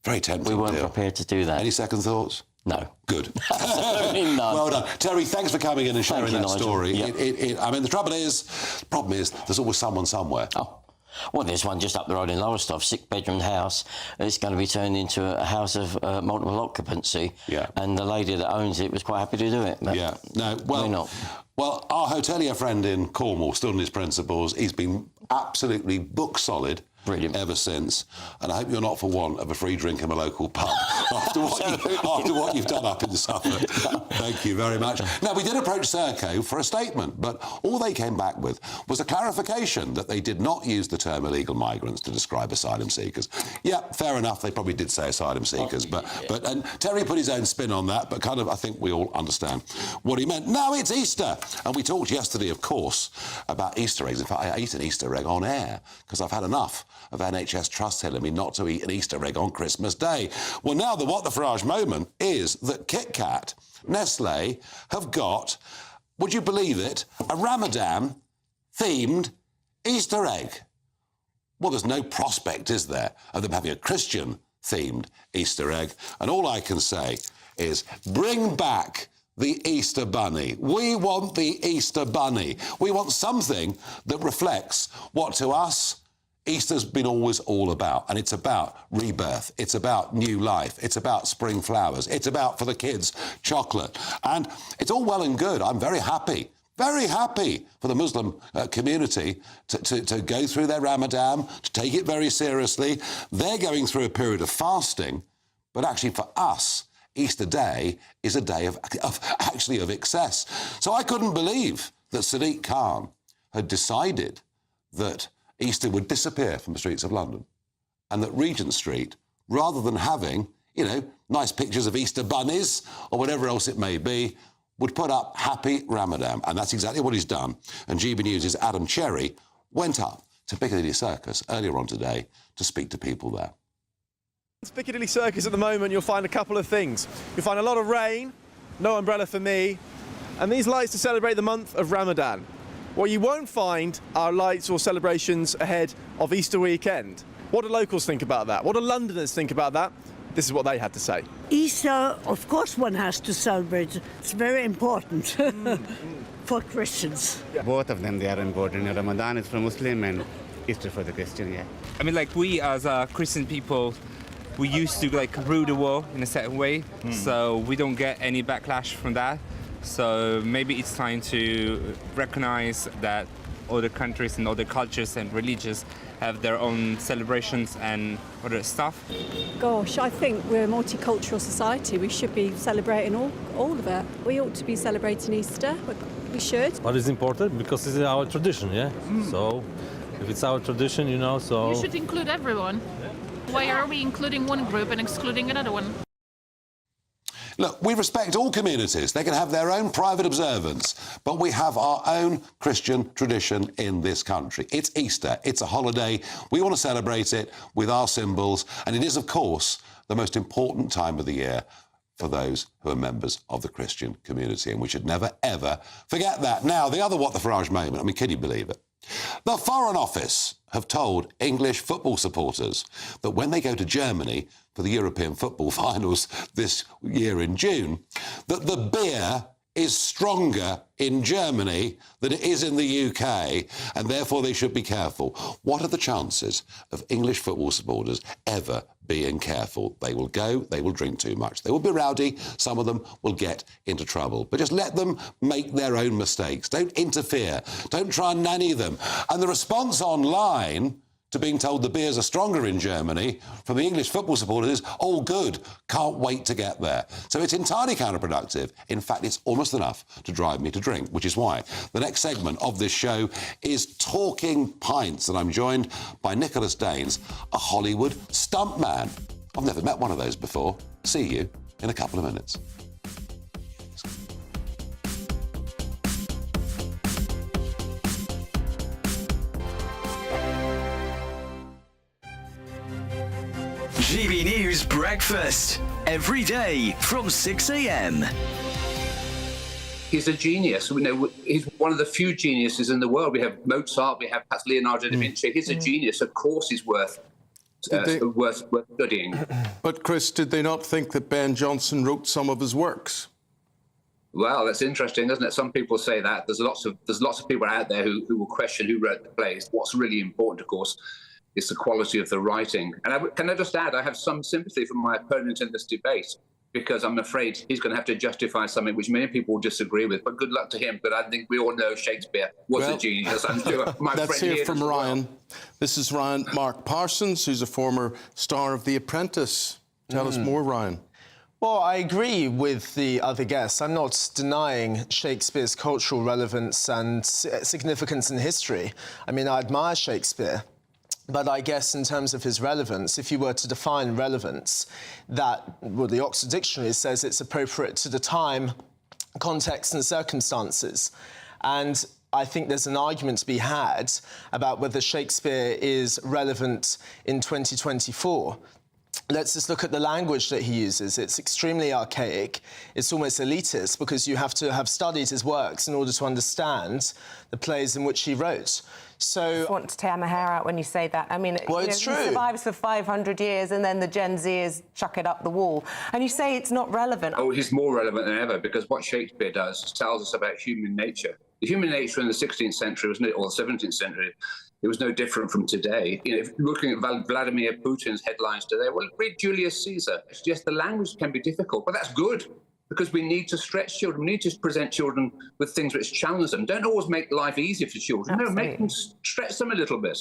Very tempting. We weren't prepared to do that. Any second thoughts? No. Good. Absolutely none. Well done. Terry, thanks for coming in and sharing Thank you, that Nigel. story. Yep. I mean, the problem is there's always someone somewhere. Oh. Well, there's one just up the road in Lowestoft, 6-bedroom house. It's going to be turned into a house of multiple occupancy. Yeah. And the lady that owns it was quite happy to do it. But Yeah. No, well, we're not. Well, our hotelier friend in Cornwall stood on his principles. He's been absolutely book solid. Brilliant. Ever since. And I hope you're not for want of a free drink in a local pub after what you've done up in Suffolk. Thank you very much. Now, we did approach Serco for a statement, but all they came back with was a clarification that they did not use the term illegal migrants to describe asylum seekers. Yeah, fair enough, they probably did say asylum seekers, and Terry put his own spin on that, but kind of I think we all understand what he meant. Now it's Easter, and we talked yesterday, of course, about Easter eggs. In fact, I ate an Easter egg on air because I've had enough of NHS Trust telling me not to eat an Easter egg on Christmas Day. Well, now the What the Farage moment is that Kit Kat, Nestlé, have got, would you believe it, a Ramadan-themed Easter egg. Well, there's no prospect, is there, of them having a Christian-themed Easter egg. And all I can say is bring back the Easter Bunny. We want the Easter Bunny. We want something that reflects what, to us, Easter's been always all about, and it's about rebirth, it's about new life, it's about spring flowers, it's about, for the kids, chocolate. And it's all well and good. I'm very happy for the Muslim community to go through their Ramadan, to take it very seriously. They're going through a period of fasting, but actually for us, Easter Day is a day of excess. So I couldn't believe that Sadiq Khan had decided that Easter would disappear from the streets of London, and that Regent Street, rather than having, nice pictures of Easter bunnies or whatever else it may be, would put up Happy Ramadan. And that's exactly what he's done. And GB News' Adam Cherry went up to Piccadilly Circus earlier on today to speak to people there. It's Piccadilly Circus at the moment. You'll find a couple of things. You'll find a lot of rain, no umbrella for me, and these lights to celebrate the month of Ramadan. What you won't find are lights or celebrations ahead of Easter weekend. What do locals think about that? What do Londoners think about that? This is what they had to say. Easter, of course one has to celebrate. It's very important for Christians. Both of them, they are important. Ramadan is for Muslim and Easter for the Christian, yeah. I mean, like, we as Christian people, we used to rule the world in a certain way, so we don't get any backlash from that. So maybe it's time to recognize that other countries and other cultures and religions have their own celebrations and other stuff. Gosh, I think we're a multicultural society. We should be celebrating all of it. We ought to be celebrating Easter. We should. But it's important because it's our tradition, yeah? So if it's our tradition, so... You should include everyone. Why are we including one group and excluding another one? Look, we respect all communities. They can have their own private observance, but we have our own Christian tradition in this country. It's Easter. It's a holiday. We want to celebrate it with our symbols, and it is, of course, the most important time of the year for those who are members of the Christian community, and we should never, ever forget that. Now, the other What the Farage moment, I mean, can you believe it? The Foreign Office have told English football supporters that when they go to Germany for the European football finals this year in June, that the beer is stronger in Germany than it is in the UK, and therefore they should be careful. What are the chances of English football supporters ever being careful? They will go, they will drink too much. They will be rowdy, some of them will get into trouble. But just let them make their own mistakes. Don't interfere. Don't try and nanny them. And the response online to being told the beers are stronger in Germany from the English football supporters is, oh, good, can't wait to get there. So it's entirely counterproductive. In fact, it's almost enough to drive me to drink, which is why the next segment of this show is Talking Pints, and I'm joined by Nicholas Danes, a Hollywood stuntman. I've never met one of those before. See you in a couple of minutes. GB News Breakfast, every day from 6 a.m. He's a genius. He's one of the few geniuses in the world. We have Mozart, we have perhaps Leonardo da Vinci. He's a genius. Of course he's worth worth studying. But Chris, did they not think that Ben Jonson wrote some of his works? Well, that's interesting, isn't it? Some people say that. There's lots of people out there who will question who wrote the plays. What's really important, of course, is the quality of the writing. And can I just add, I have some sympathy for my opponent in this debate, because I'm afraid he's going to have to justify something which many people will disagree with. But good luck to him. But I think we all know Shakespeare was a genius. I'm sure my let's friend hear from Ryan. Well. This is Ryan Mark Parsons, who's a former star of The Apprentice. Tell us more, Ryan. Well, I agree with the other guests. I'm not denying Shakespeare's cultural relevance and significance in history. I mean, I admire Shakespeare. But I guess in terms of his relevance, if you were to define relevance, the Oxford Dictionary says it's appropriate to the time, context and circumstances. And I think there's an argument to be had about whether Shakespeare is relevant in 2024. Let's just look at the language that he uses. It's extremely archaic. It's almost elitist, because you have to have studied his works in order to understand the plays in which he wrote. So I just want to tear my hair out when you say that. I mean, well, it's true. He survives for 500 years and then the Gen Zers chuck it up the wall. And you say it's not relevant. Oh, he's more relevant than ever, because what Shakespeare does tells us about human nature. The human nature in the 16th century, or the 17th century, it was no different from today. You know, if you're looking at Vladimir Putin's headlines today, well, read Julius Caesar. It's just the language can be difficult, but that's good, because we need to stretch children. We need to present children with things which challenge them. Don't always make life easier for children. Absolutely. No, make them stretch them a little bit.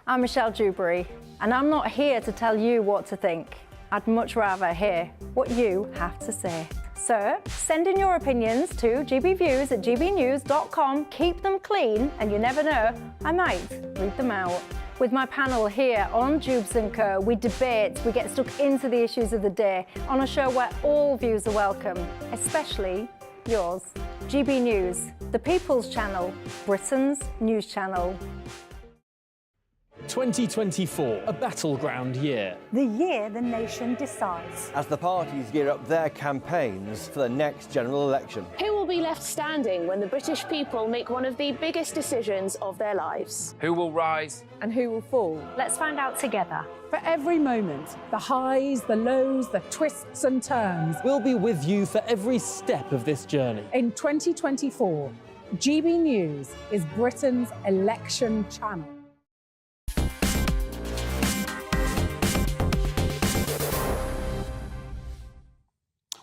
I'm Michelle Dewberry, and I'm not here to tell you what to think. I'd much rather hear what you have to say. So send in your opinions to gbviews@gbnews.com. Keep them clean, and you never know, I might read them out. With my panel here on Jubes & Co, we debate, we get stuck into the issues of the day on a show where all views are welcome, especially yours. GB News, the People's Channel, Britain's news channel. 2024, a battleground year. The year the nation decides. As the parties gear up their campaigns for the next general election. Who will be left standing when the British people make one of the biggest decisions of their lives? Who will rise? And who will fall? Let's find out together. For every moment, the highs, the lows, the twists and turns. We'll be with you for every step of this journey. In 2024, GB News is Britain's election channel.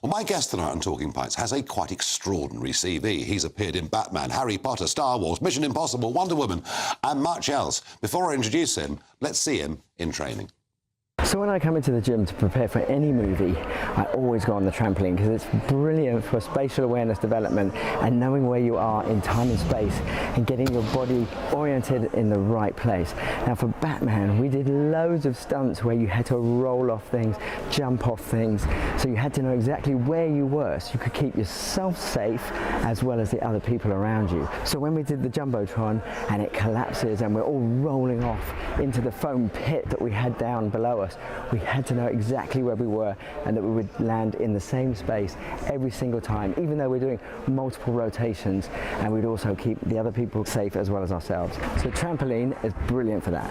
Well, my guest tonight on Talking Pints has a quite extraordinary CV. He's appeared in Batman, Harry Potter, Star Wars, Mission Impossible, Wonder Woman, and much else. Before I introduce him, let's see him in training. So when I come into the gym to prepare for any movie, I always go on the trampoline because it's brilliant for spatial awareness development and knowing where you are in time and space and getting your body oriented in the right place. Now for Batman, we did loads of stunts where you had to roll off things, jump off things, so you had to know exactly where you were so you could keep yourself safe as well as the other people around you. So when we did the Jumbotron and it collapses and we're all rolling off into the foam pit that we had down below us, we had to know exactly where we were and that we would land in the same space every single time, even though we're doing multiple rotations, and we'd also keep the other people safe as well as ourselves. So trampoline is brilliant for that.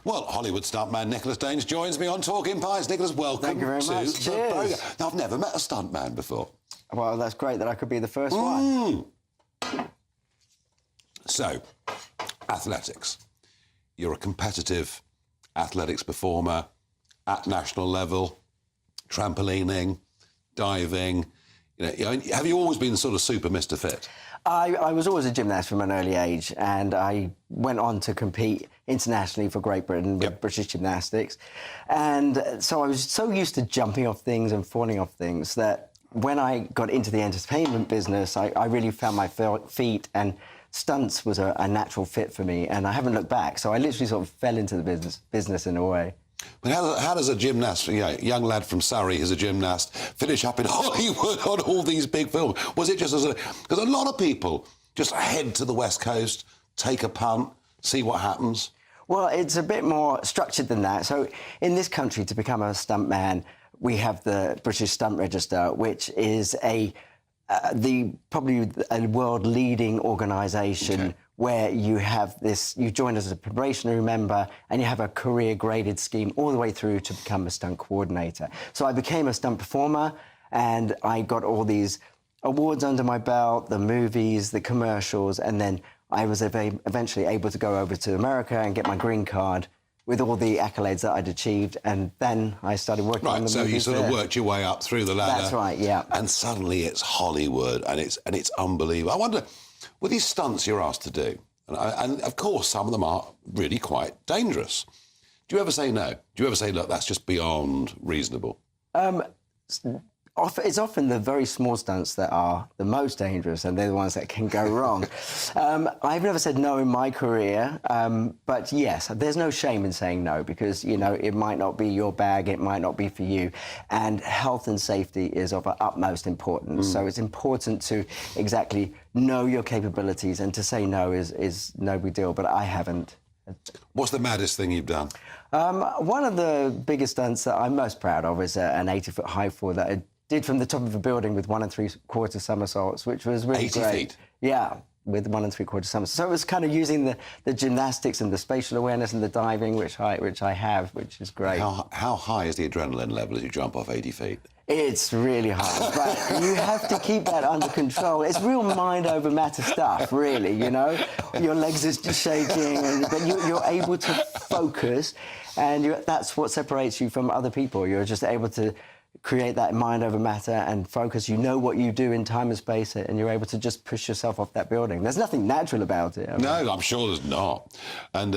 Well, Hollywood stuntman Nicholas Danes joins me on Talking Pints. Nicholas, welcome. Thank you very much. To the programme. Now, I've never met a stuntman before. Well, that's great that I could be the first one. So, athletics. You're a competitive athletics performer at national level, trampolining, diving. You know, have you always been sort of super Mr. Fit? I was always a gymnast from an early age, and I went on to compete internationally for Great Britain with British gymnastics. And so I was so used to jumping off things and falling off things that when I got into the entertainment business, I really found my feet, and stunts was a natural fit for me, and I haven't looked back. So I literally sort of fell into the business in a way. But how does a gymnast, young lad from Surrey who's a gymnast, finish up in Hollywood on all these big films? Was it just because a lot of people just head to the West Coast, take a punt, see what happens? Well, it's a bit more structured than that. So in this country, to become a stuntman, we have the British Stunt Register, which is probably a world-leading organisation where you have this, you join as a probationary member and you have a career graded scheme all the way through to become a stunt coordinator. So I became a stunt performer and I got all these awards under my belt, the movies, the commercials, and then I was eventually able to go over to America and get my green card with all the accolades that I'd achieved, and then I started working on the movies. Right, so you sort of worked your way up through the ladder. That's right, yeah. And suddenly it's Hollywood, and it's unbelievable. I wonder, with these stunts you're asked to do, and of course some of them are really quite dangerous. Do you ever say no? Do you ever say, look, that's just beyond reasonable? It's often the very small stunts that are the most dangerous, and they're the ones that can go wrong. I've never said no in my career, but yes, there's no shame in saying no, because, you know, it might not be your bag, it might not be for you, and health and safety is of utmost importance. So it's important to exactly know your capabilities, and to say no is no big deal, but I haven't. What's the maddest thing you've done? One of the biggest stunts that I'm most proud of is an 80-foot high fall that I did from the top of a building with 1 3/4 somersaults, which was really 80 great. feet? Yeah, with 1 3/4 somersaults. So it was kind of using the gymnastics and the spatial awareness and the diving, which I have, which is great. How high is the adrenaline level as you jump off 80 feet? It's really high, but you have to keep that under control. It's real mind over matter stuff, really, you know? Your legs are just shaking, but you're able to focus, and that's what separates you from other people. You're just able to create that mind over matter and focus. You know what you do in time and space, and you're able to just push yourself off that building. There's nothing natural about it. No, I'm sure there's not. And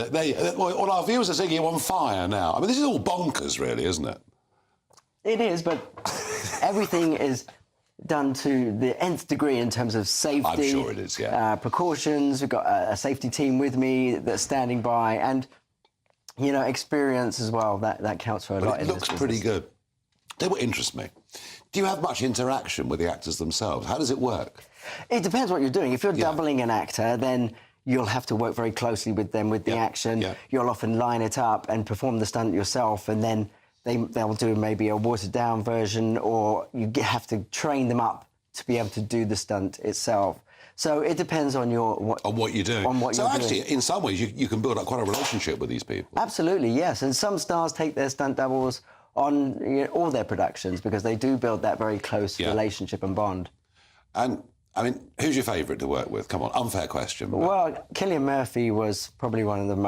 all our viewers are seeing you on fire now. I mean, this is all bonkers, really, isn't it? It is, but everything is done to the nth degree in terms of safety. I'm sure it is, yeah. Precautions. We've got a safety team with me that's standing by, and, you know, experience as well. That counts for a lot. It looks pretty good. That what interests me. Do you have much interaction with the actors themselves? How does it work? It depends what you're doing. If you're doubling an actor, then you'll have to work very closely with them with the action. You'll often line it up and perform the stunt yourself, and then they'll do maybe a watered-down version, or you have to train them up to be able to do the stunt itself. So it depends on what you're doing. So actually, in some ways, you can build up quite a relationship with these people. Absolutely, yes. And some stars take their stunt doubles on all their productions, because they do build that very close relationship and bond. And, I mean, who's your favourite to work with? Come on, unfair question. But... Well, Cillian Murphy was probably one of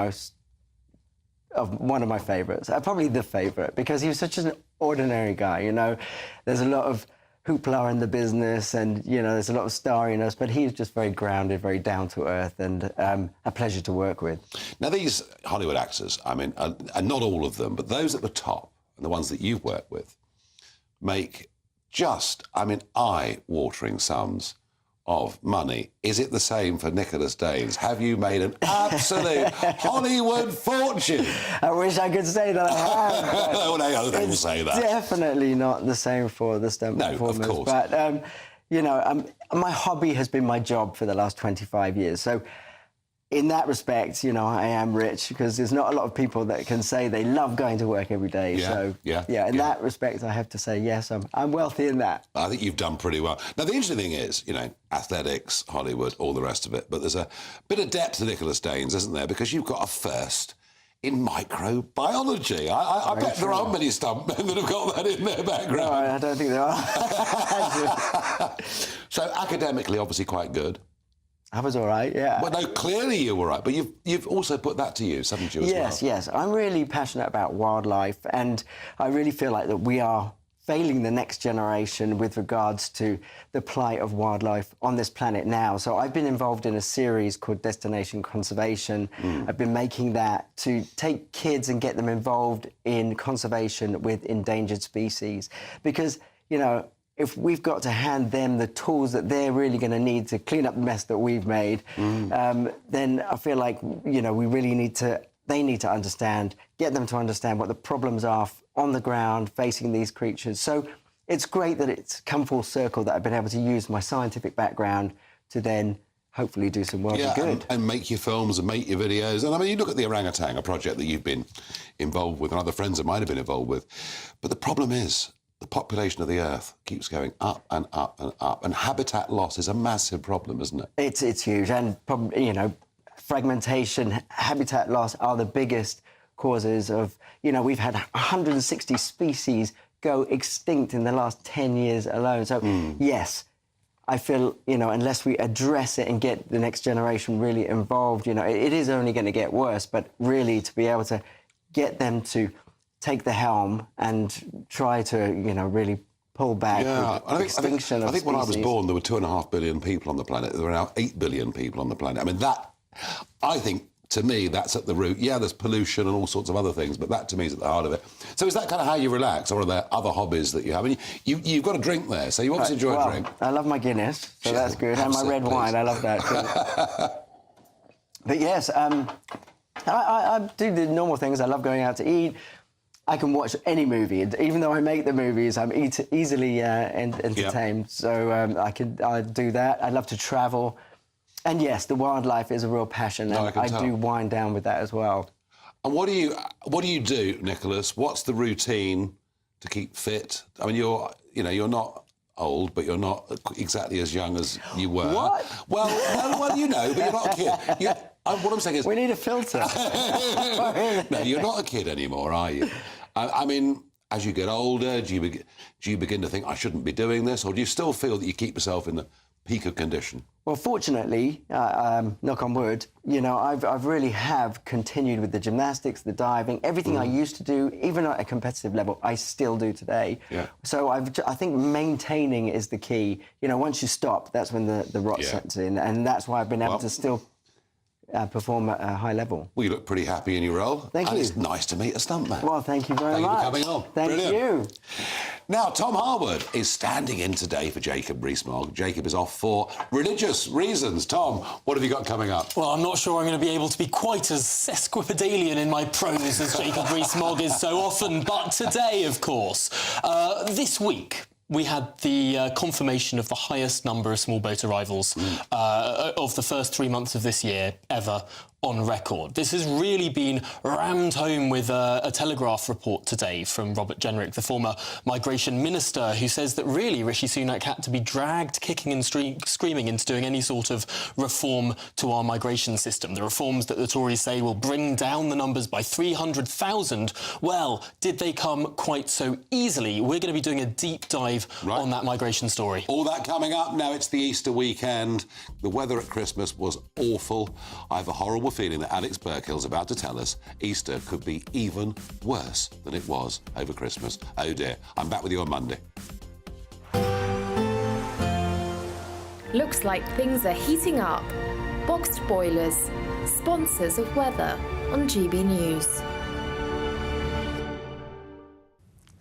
my favourites. Probably the favourite, because he was such an ordinary guy, you know. There's a lot of hoopla in the business, and, you know, there's a lot of starriness, but he's just very grounded, very down-to-earth, and a pleasure to work with. Now, these Hollywood actors, I mean, and not all of them, but those at the top, and the ones that you've worked with, make just, I mean, eye-watering sums of money. Is it the same for Nicholas Danes? Have you made an absolute Hollywood fortune? I wish I could say that I have. No, they will say that. Definitely not the same for the stunt performers. Of course. But, you know, my hobby has been my job for the last 25 years. So in that respect, you know, I am rich, because there's not a lot of people that can say they love going to work every day. In that respect, I have to say, yes, I'm wealthy in that. I think you've done pretty well. Now, the interesting thing is, you know, athletics, Hollywood, all the rest of it, but there's a bit of depth to Nicholas Danes, isn't there? Because you've got a first in microbiology. I bet there aren't many stuntmen that have got that in their background. No, I don't think there are. So, academically, obviously quite good. I was all right, yeah. Well, no, clearly you were right, but you've also put that to use, haven't you, as well? Yes. I'm really passionate about wildlife, and I really feel like that we are failing the next generation with regards to the plight of wildlife on this planet now. So I've been involved in a series called Destination Conservation. I've been making that to take kids and get them involved in conservation with endangered species, because, you know, if we've got to hand them the tools that they're really going to need to clean up the mess that we've made, then I feel like, you know, they need to understand, get them to understand what the problems are on the ground facing these creatures. So it's great that it's come full circle, that I've been able to use my scientific background to then hopefully do some world of good. And make your films and make your videos. And I mean, you look at the orangutan, a project that you've been involved with and other friends that might have been involved with. But the problem is, the population of the Earth keeps going up and up and up, and habitat loss is a massive problem, isn't it? It's huge, and probably, you know, fragmentation, habitat loss are the biggest causes of, we've had 160 species go extinct in the last 10 years alone. So, yes, I feel, unless we address it and get the next generation really involved, it is only going to get worse, but really to be able to get them to take the helm and try to, really pull back with extinction of I think when I was species. born, there were 2.5 billion people on the planet. There are now 8 billion people on the planet. I mean, I think, to me, that's at the root. Yeah, there's pollution and all sorts of other things, but that, to me, is at the heart of it. So is that kind of how you relax, or are there other hobbies that you have? I mean, you've got a drink there, so you obviously enjoy a drink. I love my Guinness, so that's good, and my red wine, I love that too. But yes, I do the normal things. I love going out to eat. I can watch any movie, even though I make the movies. I'm easily entertained, so I do that. I love to travel. And yes, the wildlife is a real passion, and I do wind down with that as well. And what do you do, Nicholas? What's the routine to keep fit? I mean, you're not old, but you're not exactly as young as you were. What? Well, but you're not a kid. What I'm saying is, we need a filter. No, you're not a kid anymore, are you? I mean, as you get older, do you begin to think I shouldn't be doing this, or do you still feel that you keep yourself in the peak of condition? Well, fortunately, knock on wood, I've really have continued with the gymnastics, the diving, everything I used to do, even at a competitive level, I still do today. Yeah. So I think maintaining is the key. Once you stop, that's when the rot sets in, and that's why I've been able to still perform at a high level. Well, you look pretty happy in your role. Thank you. It's nice to meet a stuntman. Well, thank you very much. Thank you for coming on. Thank you. Now, Tom Harwood is standing in today for Jacob Rees-Mogg. Jacob is off for religious reasons. Tom, what have you got coming up? Well, I'm not sure I'm going to be able to be quite as sesquipedalian in my prose as Jacob Rees-Mogg is so often, but today, of course, this week, we had the confirmation of the highest number of small boat arrivals of the first 3 months of this year ever on record. This has really been rammed home with a Telegraph report today from Robert Jenrick, the former migration minister, who says that really Rishi Sunak had to be dragged kicking and screaming into doing any sort of reform to our migration system. The reforms that the Tories say will bring down the numbers by 300,000. Well, did they come quite so easily? We're going to be doing a deep dive on that migration story. All that coming up. Now it's the Easter weekend. The weather at Christmas was awful. I have a horrible feeling that Alex Burkill's about to tell us Easter could be even worse than it was over Christmas. Oh dear. I'm back with you on Monday. Looks like things are heating up. Boxed boilers, sponsors of weather on GB News.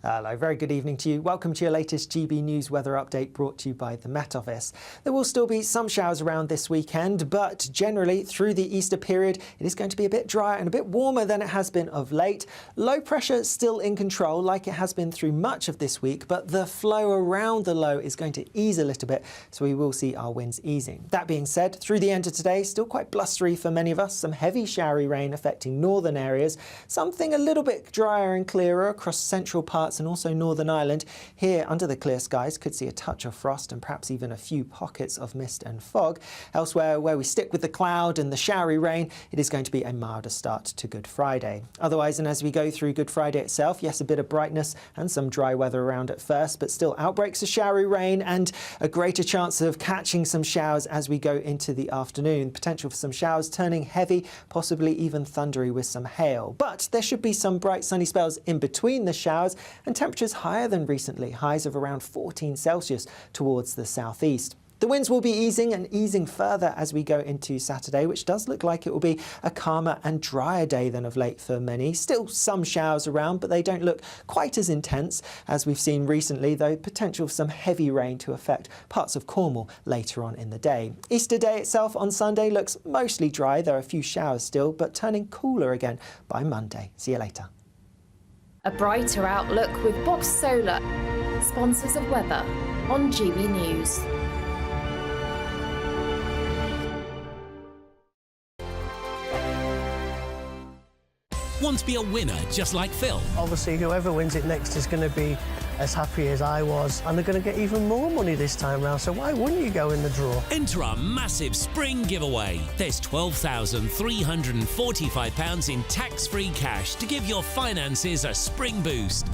Hello, very good evening to you. Welcome to your latest GB News weather update brought to you by the Met Office. There will still be some showers around this weekend, but generally through the Easter period, it is going to be a bit drier and a bit warmer than it has been of late. Low pressure still in control like it has been through much of this week, but the flow around the low is going to ease a little bit, so we will see our winds easing. That being said, through the end of today, still quite blustery for many of us, some heavy showery rain affecting northern areas, something a little bit drier and clearer across central parts and also Northern Ireland. Here, under the clear skies, could see a touch of frost and perhaps even a few pockets of mist and fog. Elsewhere, where we stick with the cloud and the showery rain, it is going to be a milder start to Good Friday. Otherwise, and as we go through Good Friday itself, yes, a bit of brightness and some dry weather around at first, but still outbreaks of showery rain and a greater chance of catching some showers as we go into the afternoon. Potential for some showers turning heavy, possibly even thundery with some hail. But there should be some bright sunny spells in between the showers, and temperatures higher than recently, highs of around 14 Celsius towards the southeast. The winds will be easing and easing further as we go into Saturday, which does look like it will be a calmer and drier day than of late for many. Still some showers around, but they don't look quite as intense as we've seen recently, though potential for some heavy rain to affect parts of Cornwall later on in the day. Easter Day itself on Sunday looks mostly dry. There are a few showers still, but turning cooler again by Monday. See you later. A brighter outlook with Box Solar, sponsors of weather on GB News. Want to be a winner just like Phil? Obviously, whoever wins it next is going to be as happy as I was, and they're going to get even more money this time round, so why wouldn't you go in the draw? Enter our massive spring giveaway. There's £12,345 in tax-free cash to give your finances a spring boost.